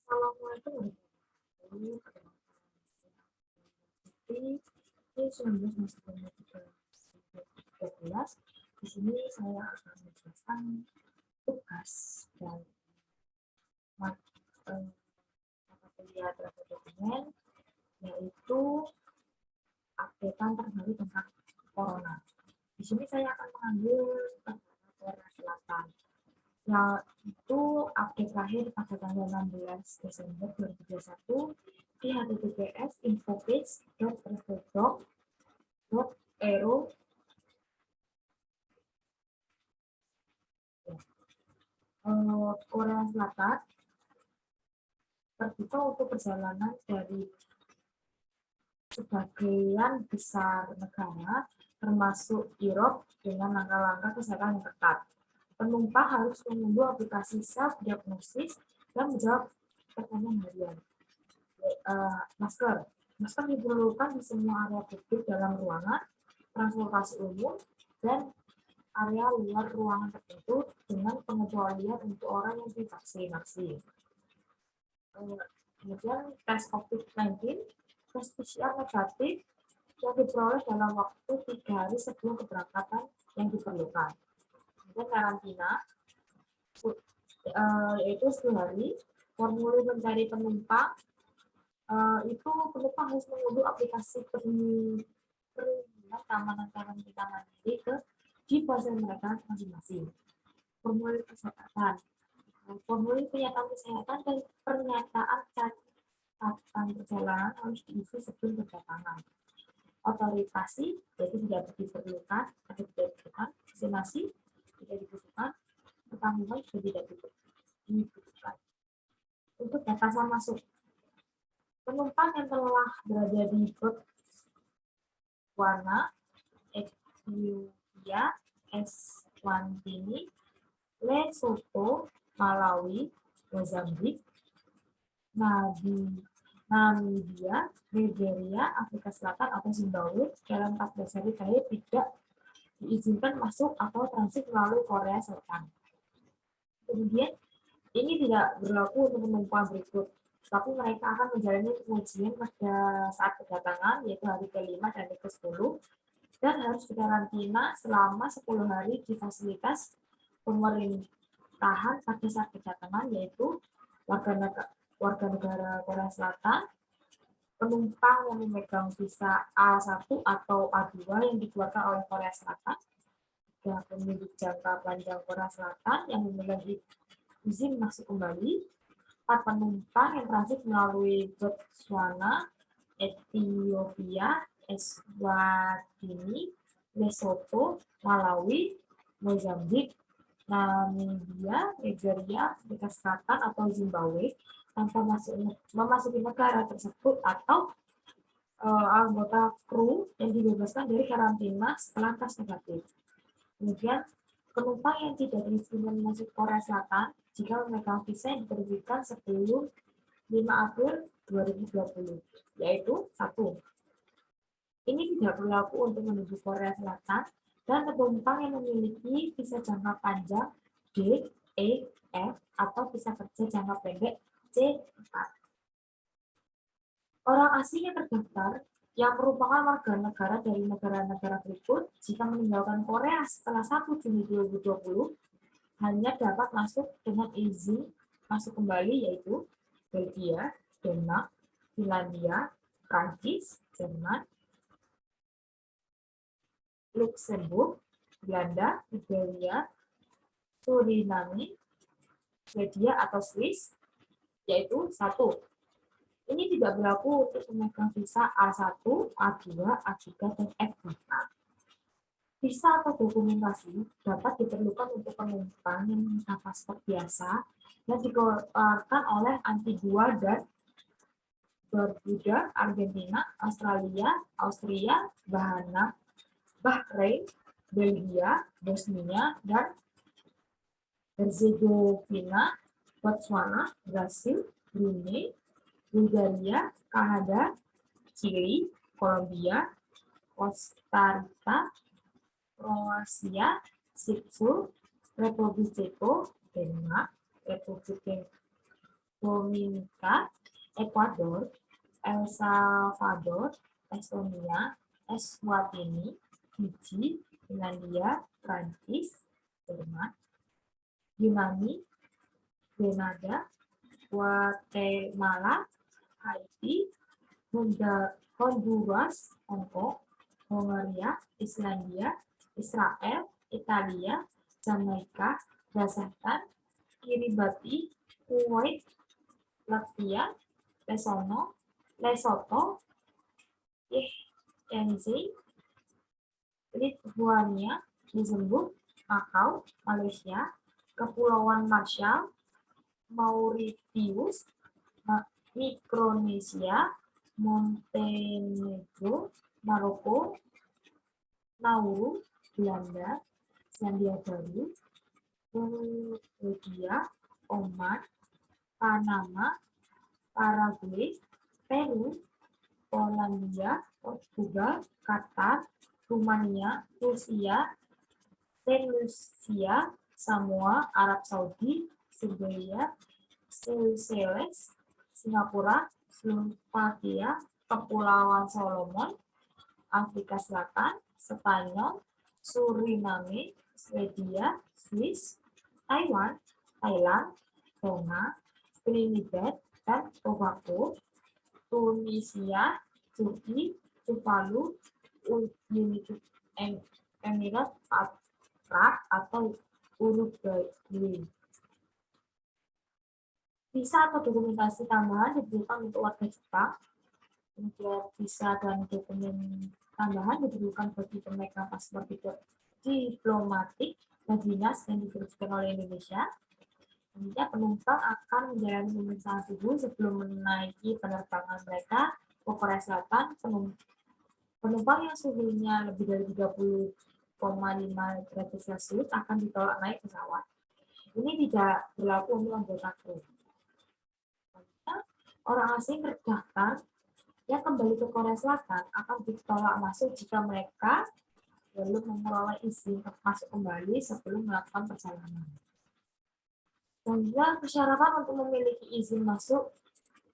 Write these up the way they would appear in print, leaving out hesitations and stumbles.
Assalamualaikum warahmatullahi wabarakatuh. Ini 19 masuk ke 13. Di sini saya akan menjelaskan tugas dan mata kuliah terhadap dokumen, yaitu updatean terbaru tentang corona. Di sini saya akan mengambil Korea Selatan, yaitu update terakhir pada tanggal 16 Desember 2021 di https://infopage.traveldoc.ero. Korea Selatan terbuka untuk perjalanan dari sebagian besar negara, termasuk Eropa, dengan langkah-langkah kesehatan yang ketat. Penumpang harus mengunduh aplikasi self-diagnosis dan menjawab pertanyaan harian. Masker diperlukan di semua area publik dalam ruangan, transportasi umum, dan area luar ruangan tertentu dengan pengecualian untuk orang yang divaksinasi. Kemudian tes COVID-19, tes PCR negatif yang diperoleh dalam waktu 3 hari sebelum keberangkatan yang diperlukan. Kemudian karantina, yaitu 10 hari. Formulir mencari penumpang, itu penumpang harus mengunduh aplikasi perlindungan keamanan karantina mandiri di ponsel mereka masing-masing. Formulir kesehatan, formulir pernyataan kesehatan dan pernyataan catatan perjalanan harus diisi sebelum kedatangan. Otorisasi, yaitu tidak diperlukan atau tidak dibutuhkan. Vaksinasi tidak dibutuhkan. Pertanggungan juga tidak dibutuhkan. Untuk batasan masuk, penumpang yang telah berada di Botswana, Ethiopia, Eswatini, Lesotho, Malawi, Mozambik, Namibia, Nigeria, Afrika Selatan, atau Zimbabwe dalam 14 hari terakhir tidak diizinkan masuk atau transit melalui Korea Selatan. Kemudian, ini tidak berlaku untuk penumpang berikut, tapi mereka akan menjalani pengujian pada saat kedatangan, yaitu hari ke-5 dan hari ke-10, dan harus dikarantina selama 10 hari di fasilitas pemerintahan pada saat kedatangan, yaitu warga negara Korea Selatan, penumpang yang memegang visa A1 atau A2 yang dikeluarkan oleh Korea Selatan, dan penduduk jangka panjang Korea Selatan yang memiliki izin masuk kembali, 4 penumpang yang transit melalui Botswana, Ethiopia, Eswatini, Lesotho, Malawi, Mozambik, Namibia, Nigeria, Afrika Selatan, atau Zimbabwe tanpa memasuki negara tersebut, atau anggota kru yang dibebaskan dari karantina setelah tes negatif. Kemudian, penumpang yang tidak diizinkan masuk Korea Selatan jika memegang visa yang diterbitkan sebelum 5 April 2020, yaitu 1. Ini tidak berlaku untuk menuju Korea Selatan dan penumpang yang memiliki visa jangka panjang D, E, F, atau visa kerja jangka pendek C4. Orang asing yang terdaftar yang merupakan warga negara dari negara-negara berikut jika meninggalkan Korea setelah 1 Juni 2020 hanya dapat masuk dengan izin masuk kembali, yaitu Belgia, Denmark, Finlandia, Prancis, Jerman, Luxembourg, Belanda, Italia, Suriname, Swedia, atau Swiss, yaitu 1. Ini tidak berlaku untuk pemegang visa A1, A2, A3, dan F4. Visa atau dokumentasi dapat diperlukan untuk penumpang yang menggunakan paspor biasa yang dikeluarkan oleh Antigua dan Barbuda, Argentina, Australia, Austria, Bahrain, Belgia, Bosnia, dan Herzegovina, Botswana, Brasil, Brunei, Bulgaria, Kanada, Chili, Kolombia, Costa Rica, Kroasia, Sipsu, Republik Ceko, Denmark, Republik Dominika, Ekuador, El Salvador, Estonia, Eswatini, Fiji, Finlandia, Prancis, Jerman, Yunani, Grenada, Guatemala, Haiti, Honduras, Hong Kong, Hongaria, Islandia, Israel, Italia, Jamaika, Kazakhstan, Kiribati, Kuwait, Latvia, Lesotho, Liechtenstein, Lithuania, Luxembourg, Macau, Malaysia, Kepulauan Marshall, Mauritius, Mikronesia, Montenegro, Maroko, Nauru, Belanda, Selandia Baru, Belgia, Oman, Panama, Paraguay, Peru, Polandia, Portugal, Qatar, Rumania, Rusia, Saint Lucia, Samoa, Arab Saudi, Serbia, Seychelles, Singapura, Slovakia, Kepulauan Solomon, Afrika Selatan, Spanyol, Suriname, Swedia, Swiss, Taiwan, Thailand, Ghana, Trinidad dan Tobago, Tunisia, Turki, Tuvalu, United Emirates Arab atau Uruguay. Visa atau dokumentasi tambahan diperlukan untuk warga Jepang. Kemudian visa dan dokumen tambahan diperlukan bagi pemegang paspor diplomatik dan dinas yang diterbitkan oleh Indonesia. Kemudian penumpang akan menjalani pemeriksaan suhu sebelum menaiki penerbangan mereka ke Korea Selatan. Penumpang yang suhunya lebih dari 30,5 derajat Celcius akan ditolak naik pesawat. Ini tidak berlaku untuk anggota kru. Orang asing terdaftar yang kembali ke Korea Selatan akan ditolak masuk jika mereka belum memperoleh izin masuk kembali sebelum melakukan perjalanan. Dan juga persyaratan untuk memiliki izin masuk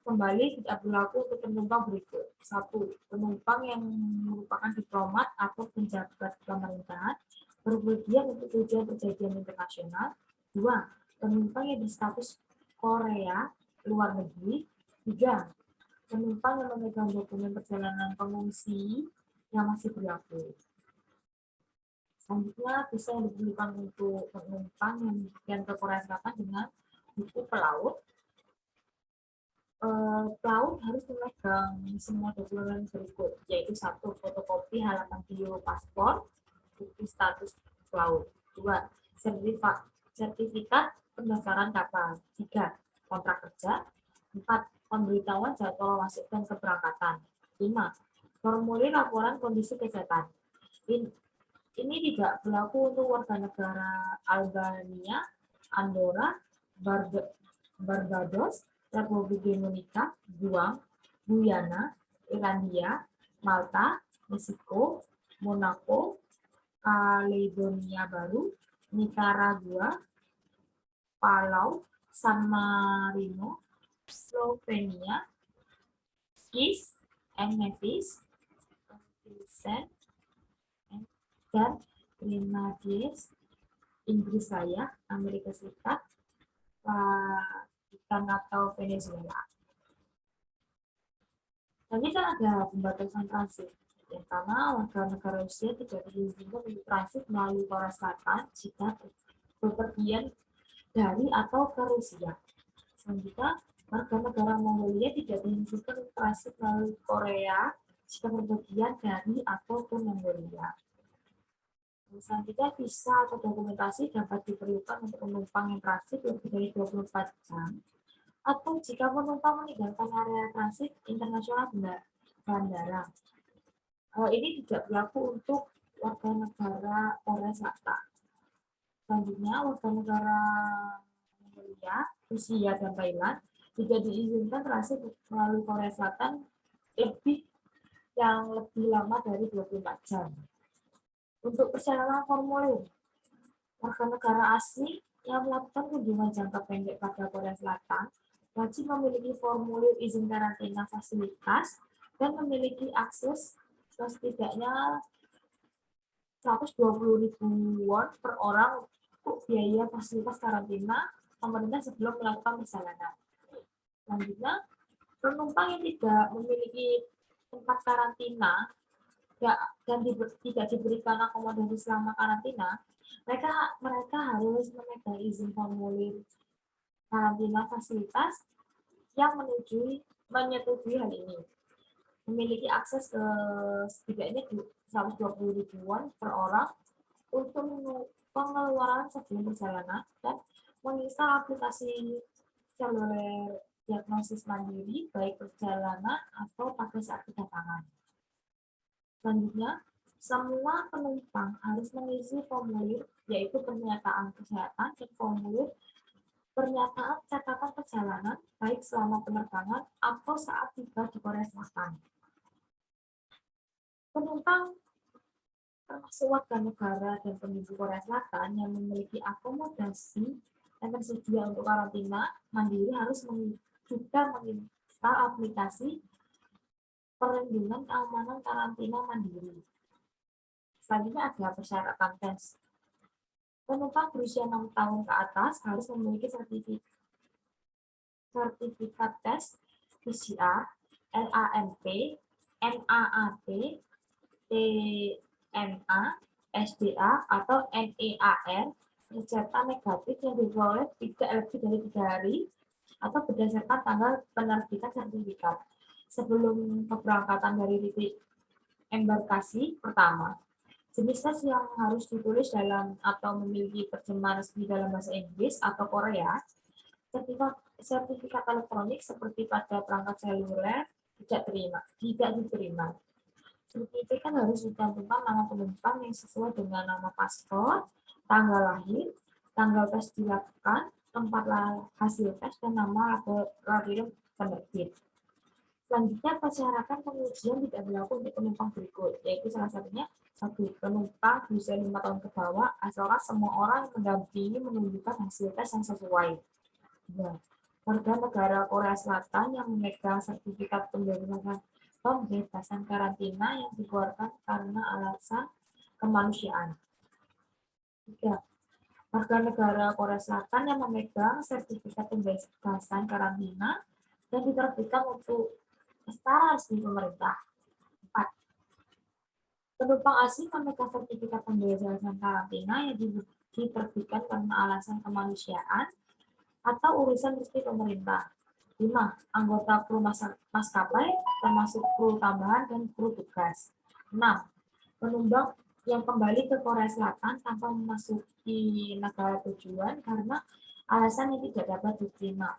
kembali tidak berlaku untuk penumpang berikut. 1. Penumpang yang merupakan diplomat atau penjabat pemerintahan berpergian untuk tujuan perjanjian internasional. 2. Penumpang yang berstatus Korea luar negeri. 3. Penumpang yang memegang dokumen perjalanan pengungsi yang masih berlaku. Selanjutnya, visa yang diperlukan untuk penumpang yang bepergian ke Korea Selatan dengan buku pelaut. Pelaut harus memegang semua dokumen berikut, yaitu 1. Fotokopi halaman bio paspor, bukti status pelaut. 2. Sertifikat pendaftaran kapal. 3. Kontrak kerja. 4. Pemberitahuan jadwal masuk dan keberangkatan. 5. Formulir laporan kondisi kesehatan. Ini tidak berlaku untuk warga negara Albania, Andorra, Barbados, Republik Dominika, Guam, Guyana, Irlandia, Malta, Meksiko, Monaco, Kaledonia Baru, Nicaragua, Palau, San Marino, Slovenia, Kiss, and Nevis, dan Grenadines, Inggris Raya, Amerika Serikat, Vatikan atau Venezuela. Dan kita ada pembatasan transit. Yang pertama, warga negara Rusia tidak diizinkan untuk transit melalui Korea Selatan jika bepergian dari atau ke Rusia. Selanjutnya, warga negara Mongolia tidak diizinkan untuk transit melalui Korea jika bepergian dari atau ke Mongolia. Selanjutnya, visa atau dokumentasi dapat diperlukan untuk penumpang yang transit lebih dari 24 jam atau jika penumpang meninggalkan area transit internasional bandara. Ini tidak berlaku untuk warga negara Korea Selatan. Selanjutnya, warga negara Mongolia, Rusia, dan Thailand tidak diizinkan transit melalui Korea Selatan lebih lama dari 24 jam. Untuk persyaratan formulir, warga negara asing yang melakukan kunjungan jangka pendek pada Korea Selatan wajib memiliki formulir izin karantina fasilitas dan memiliki akses setidaknya 120.000 won per orang untuk biaya fasilitas karantina pemerintah sebelum melakukan perjalanan. Selanjutnya, penumpang yang tidak memiliki tempat karantina dan tidak diberikan akomodasi selama karantina, mereka harus memegang izin formulir karantina fasilitas yang menyetujui hal ini. Memiliki akses ke setidaknya 120.000 won per orang untuk pengeluaran sebelum perjalanan dan menginstal aplikasi seluler diagnosis mandiri baik perjalanan atau pada saat kedatangan. Selanjutnya, semua penumpang harus mengisi formulir yaitu pernyataan kesehatan dan formulir pernyataan catatan perjalanan baik selama penerbangan atau saat tiba di Korea Selatan. Penumpang termasuk warga negara dan penduduk Korea Selatan yang memiliki akomodasi yang tersedia untuk karantina mandiri harus juga menginstal aplikasi perlindungan keamanan karantina mandiri. Selanjutnya ada persyaratan tes. Penumpang berusia 6 tahun ke atas harus memiliki sertifikat tes PCR, LAMP, NAAT, TNA, SDA, atau NEAR ternyata negatif yang diperoleh tidak lebih dari 3 hari atau berdasarkan tanggal penerbitan sertifikat sebelum keberangkatan dari titik embarkasi pertama. Jenis tes yang harus ditulis dalam atau memiliki terjemahan resmi dalam bahasa Inggris atau Korea, sertifikat elektronik seperti pada perangkat seluler tidak diterima. Sertifikat harus dicantumkan nama penumpang yang sesuai dengan nama paspor, tanggal lahir, tanggal tes dilakukan, tempat hasil tes, dan nama laboratorium penerbit. Selanjutnya, persyaratan pengujian tidak berlaku untuk penumpang berikut, yaitu salah satunya 1. Penumpang berusia 5 tahun ke bawah, asalkan semua orang mendampingi menunjukkan hasil tes yang sesuai. 2. Warga negara Korea Selatan yang memegang sertifikat pembebasan karantina yang dikeluarkan karena alasan kemanusiaan. 3. Warga negara Korea Selatan yang memegang sertifikat pembebasan karantina dan diterbitkan untuk secara resmi pemerintah. 4. Penumpang asing memegang sertifikat pembebasan karantina yang diterbitkan karena alasan kemanusiaan atau urusan resmi pemerintah. 5. Anggota kru maskapai, termasuk kru tambahan dan kru tugas. 6. Penumpang yang kembali ke Korea Selatan tanpa memasuki negara tujuan karena alasan yang tidak dapat diterima.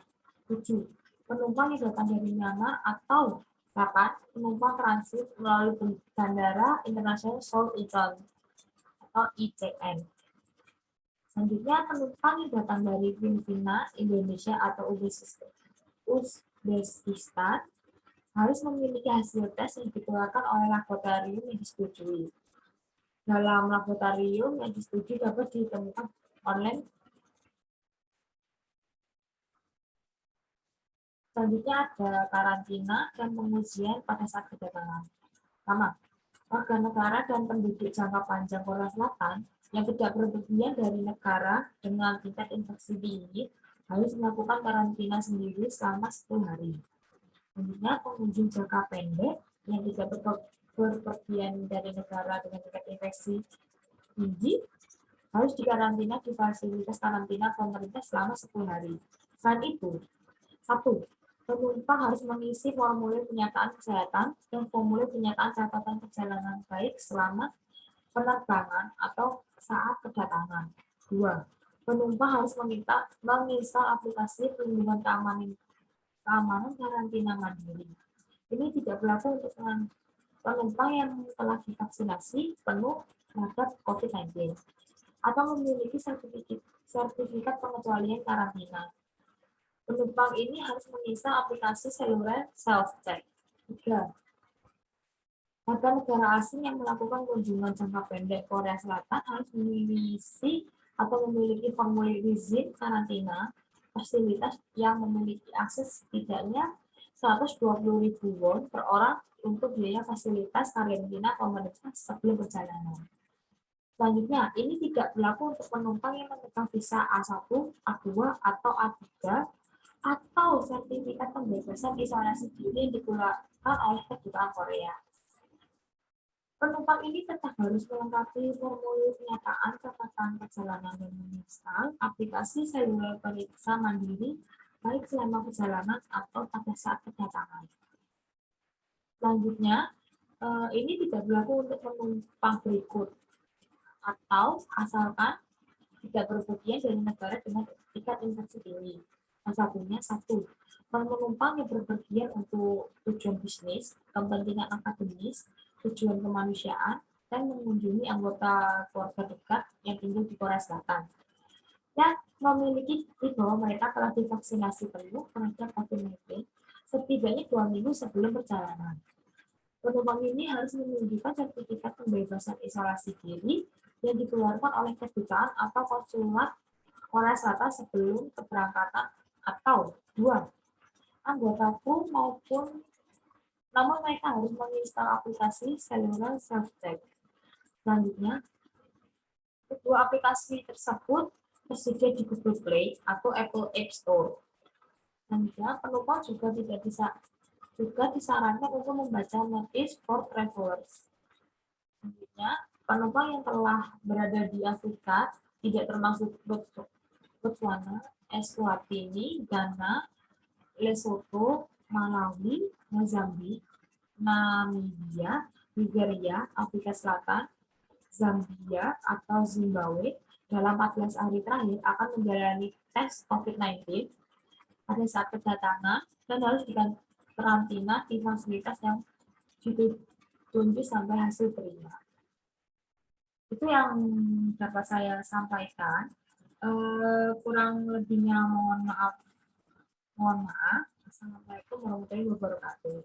7. Penumpang yang datang dari Myanmar atau 8. Penumpang transit melalui Bandara Internasional Seoul Incheon atau ICN. Selanjutnya, penumpang yang datang dari Filipina, Indonesia, atau Uzbekistan harus memiliki hasil tes yang dikeluarkan oleh laboratorium yang disetujui. Dalam laboratorium yang disetujui dapat ditemukan online. Selanjutnya ada karantina dan pengujian pada saat kedatangan. Pertama, warga negara dan penduduk jangka panjang Korea Selatan yang tidak berpergian dari negara dengan tingkat infeksi tinggi harus melakukan karantina sendiri selama 10 hari. Selanjutnya, pengunjung jangka pendek yang tidak berpergian dari negara dengan tingkat infeksi tinggi harus dikarantina di fasilitas karantina pemerintah selama 10 hari. Selain itu, 1. Penumpang harus mengisi formulir pernyataan kesehatan dan formulir pernyataan catatan perjalanan baik selama penerbangan atau saat kedatangan. 2. Penumpang harus menginstal aplikasi perlindungan keamanan karantina mandiri. Ini tidak berlaku untuk penumpang yang telah divaksinasi penuh terhadap COVID-19 atau memiliki sertifikat pengecualian karantina. Penumpang ini harus menginstal aplikasi seluler self-check. 3. Warga negara asing yang melakukan kunjungan jangka pendek Korea Selatan harus mengisi atau memiliki formulir izin karantina fasilitas yang memiliki akses setidaknya 120.000 won per orang untuk biaya fasilitas karantina pemerintah sebelum perjalanan. Selanjutnya, ini tidak berlaku untuk penumpang yang memegang visa A1, A2, atau A3, atau sertifikat pembebasan isolasi diri yang dikeluarkan oleh Kedutaan Korea. Penumpang ini tetap harus melengkapi formulir pernyataan catatan perjalanan dan menginstal aplikasi seluler periksa mandiri baik selama perjalanan atau pada saat kedatangan. Selanjutnya, ini tidak berlaku untuk penumpang berikut atau asalkan tidak berpergian dari negara dengan tingkat infeksi tinggi. Salah satunya satu, penumpang yang berpergian untuk tujuan bisnis, kepentingan akademis, tujuan kemanusiaan, dan mengunjungi anggota keluarga dekat yang tinggal di Korea Selatan. Dan memiliki bukti bahwa mereka telah divaksinasi penuh terhadap COVID-19 setidaknya 2 minggu sebelum perjalanan. Penumpang ini harus menunjukkan sertifikat pembebasan isolasi diri yang dikeluarkan oleh kedutaan atau konsulat Korea Selatan sebelum keberangkatan, atau 2. Anggota kru namun mereka harus menginstal aplikasi seluler self-check. Selanjutnya, kedua aplikasi tersebut tersedia di Google Play atau Apple App Store. Selanjutnya, penumpang juga disarankan untuk membaca notice for travelers. Selanjutnya, penumpang yang telah berada di Afrika tidak termasuk Botswana, Eswatini, Ghana, Lesotho, Malawi, Mozambik, Namibia, Nigeria, Afrika Selatan, Zambia, atau Zimbabwe dalam 14 hari terakhir akan menjalani tes COVID-19 pada saat kedatangan dan harus dikarantina di fasilitas yang ditunjuk sampai hasil terima. Itu yang dapat saya sampaikan. Kurang lebihnya mohon maaf. Assalamualaikum warahmatullahi wabarakatuh.